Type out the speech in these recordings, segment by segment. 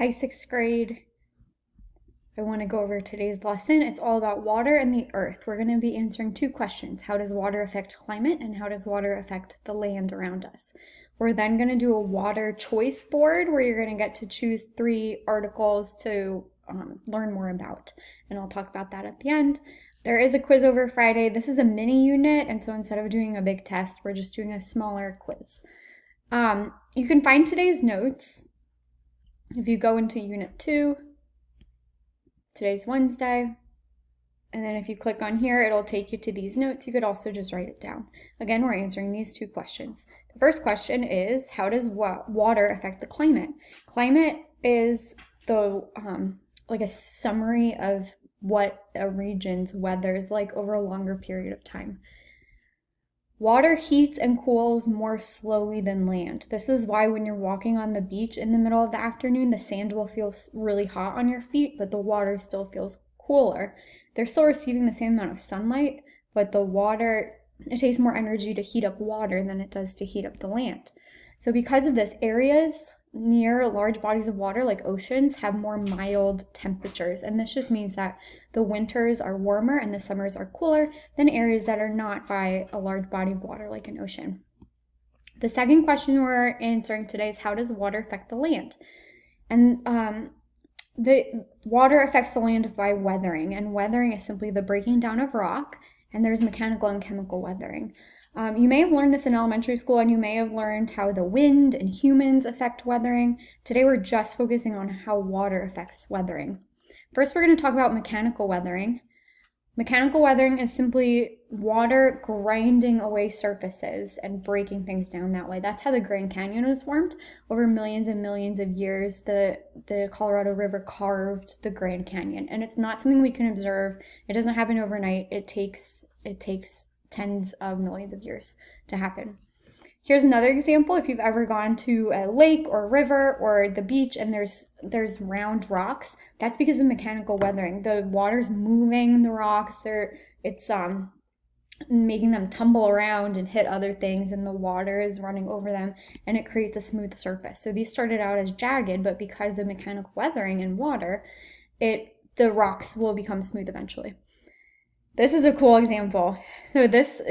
Hi, sixth grade. I want to go over today's lesson. It's all about water and the earth. We're going to be answering two questions. How does water affect climate, and how does water affect the land around us? We're then going to do a water choice board where you're going to get to choose 3 articles to learn more about. And I'll talk about that at the end. There is a quiz over Friday. This is a mini unit, and so instead of doing a big test, we're just doing a smaller quiz. You can find today's notes if you go into Unit 2. Today's Wednesday, and then if you click on here, it'll take you to these notes. You could also just write it down. Again, we're answering these 2 questions. The first question is, how does water affect the climate? Climate is the like a summary of what a region's weather is like over a longer period of time. Water heats and cools more slowly than land. This is why when you're walking on the beach in the middle of the afternoon, the sand will feel really hot on your feet, but the water still feels cooler. They're still receiving the same amount of sunlight, but the water, it takes more energy to heat up water than it does to heat up the land. So because of this, areas near large bodies of water like oceans have more mild temperatures, and this just means that the winters are warmer and the summers are cooler than areas that are not by a large body of water like an ocean. The second question we're answering today is, how does water affect the land? And the water affects the land by weathering, and weathering is simply the breaking down of rock, and there's mechanical and chemical weathering. You may have learned this in elementary school, and you may have learned how the wind and humans affect weathering. Today we're just focusing on how water affects weathering. First, we're going to talk about mechanical weathering. Mechanical weathering is simply water grinding away surfaces and breaking things down that way. That's how the Grand Canyon was formed. Over millions and millions of years, the Colorado River carved the Grand Canyon, and it's not something we can observe. It doesn't happen overnight. It takes tens of millions of years to happen. Here's another example. If you've ever gone to a lake or a river or the beach and there's round rocks, that's because of mechanical weathering. The water's moving the rocks. It's making them tumble around and hit other things, and the water is running over them, and it creates a smooth surface. So these started out as jagged, but because of mechanical weathering in water, the rocks will become smooth eventually. This is a cool example. So this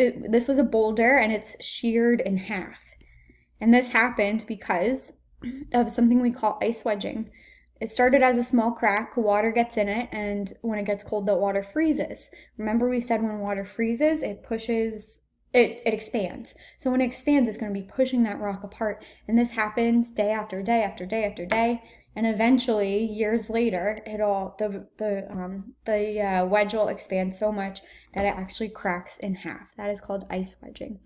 was a boulder, and it's sheared in half. And this happened because of something we call ice wedging. It started as a small crack, water gets in it, and when it gets cold, the water freezes. Remember we said when water freezes, it expands. So when it expands, it's going to be pushing that rock apart. And this happens day after day after day after day. And eventually, years later, the wedge will expand so much that it actually cracks in half. That is called ice wedging.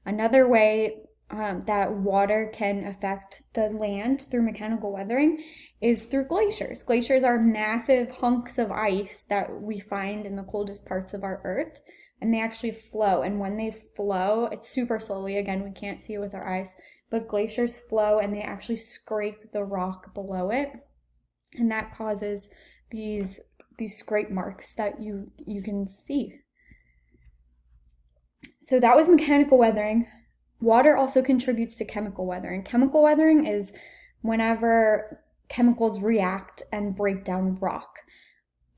Another way that water can affect the land through mechanical weathering is through glaciers. Glaciers are massive hunks of ice that we find in the coldest parts of our Earth, and they actually flow. And when they flow, it's super slowly. Again, we can't see it with our eyes, but glaciers flow and they actually scrape the rock below it, and that causes these scrape marks that you can see. So that was mechanical weathering. Water also contributes to chemical weathering. Chemical weathering is whenever chemicals react and break down rock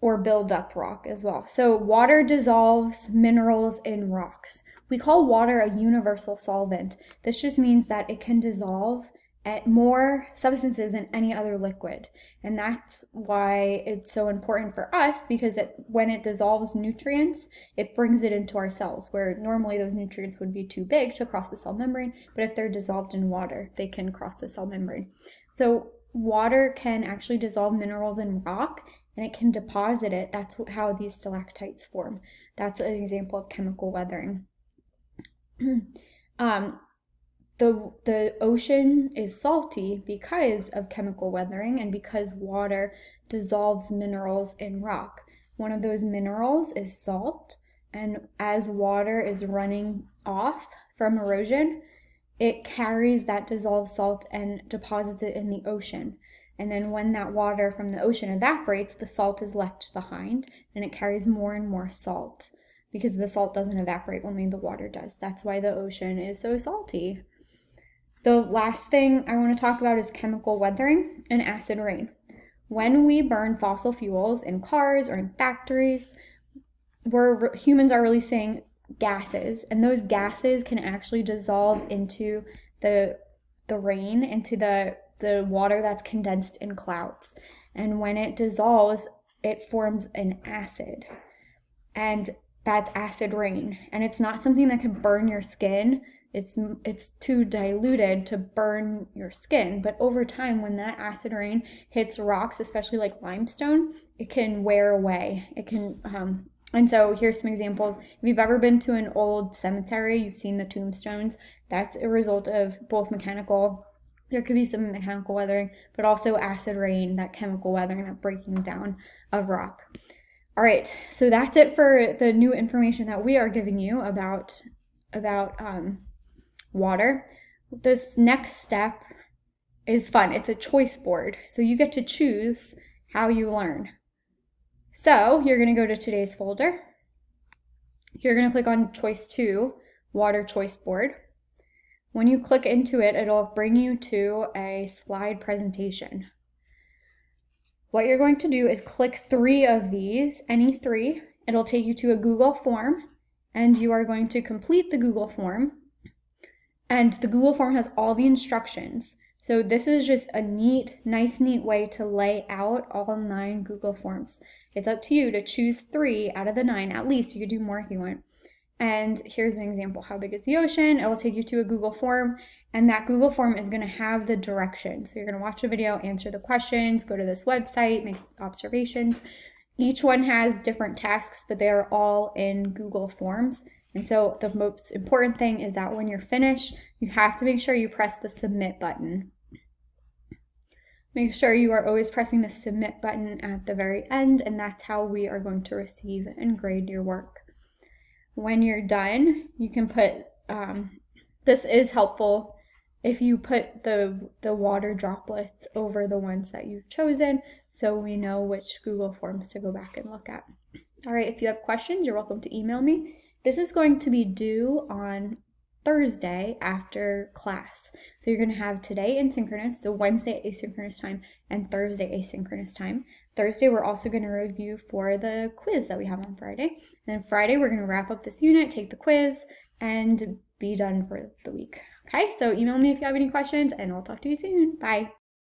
or build up rock as well. So water dissolves minerals in rocks. We call water a universal solvent. This just means that it can dissolve at more substances than any other liquid. And that's why it's so important for us, because when it dissolves nutrients, it brings it into our cells, where normally those nutrients would be too big to cross the cell membrane, but if they're dissolved in water, they can cross the cell membrane. So water can actually dissolve minerals in rock, and it can deposit it. That's how these stalactites form. That's an example of chemical weathering. The ocean is salty because of chemical weathering and because water dissolves minerals in rock. One of those minerals is salt, and as water is running off from erosion, it carries that dissolved salt and deposits it in the ocean. And then when that water from the ocean evaporates, the salt is left behind, and it carries more and more salt because the salt doesn't evaporate, only the water does. That's why the ocean is so salty. The last thing I want to talk about is chemical weathering and acid rain. When we burn fossil fuels in cars or in factories, humans are releasing gases, and those gases can actually dissolve into the rain, into the water that's condensed in clouds. And when it dissolves, it forms an acid. And that's acid rain. And it's not something that can burn your skin. It's too diluted to burn your skin. But over time, when that acid rain hits rocks, especially like limestone, it can wear away. It can and so here's some examples. If you've ever been to an old cemetery, you've seen the tombstones. That's a result of both there could be some mechanical weathering, but also acid rain, that chemical weathering, that breaking down of rock. All right, so that's it for the new information that we are giving you about water. This next step is fun. It's a choice board, so you get to choose how you learn. So you're going to go to today's folder. You're going to click on choice 2, water choice board. When you click into it, it'll bring you to a slide presentation. What you're going to do is click 3 of these, any 3. It'll take you to a Google form, and you are going to complete the Google form. And the Google form has all the instructions. So this is just a nice, neat way to lay out all 9 Google forms. It's up to you to choose 3 out of the 9. At least you could do more if you want. And here's an example. How big is the ocean? It will take you to a Google form, and that Google form is going to have the directions. So you're going to watch a video, answer the questions, go to this website, make observations. Each one has different tasks, but they're all in Google Forms. And so the most important thing is that when you're finished, you have to make sure you press the submit button. Make sure you are always pressing the submit button at the very end, and that's how we are going to receive and grade your work. When you're done, you can put, this is helpful if you put the water droplets over the ones that you've chosen, so we know which Google Forms to go back and look at. All right, if you have questions, you're welcome to email me. This is going to be due on Thursday after class. So you're going to have today asynchronous, so Wednesday asynchronous time, and Thursday asynchronous time. Thursday, we're also going to review for the quiz that we have on Friday. And then Friday, we're going to wrap up this unit, take the quiz, and be done for the week. Okay, so email me if you have any questions, and I'll talk to you soon. Bye.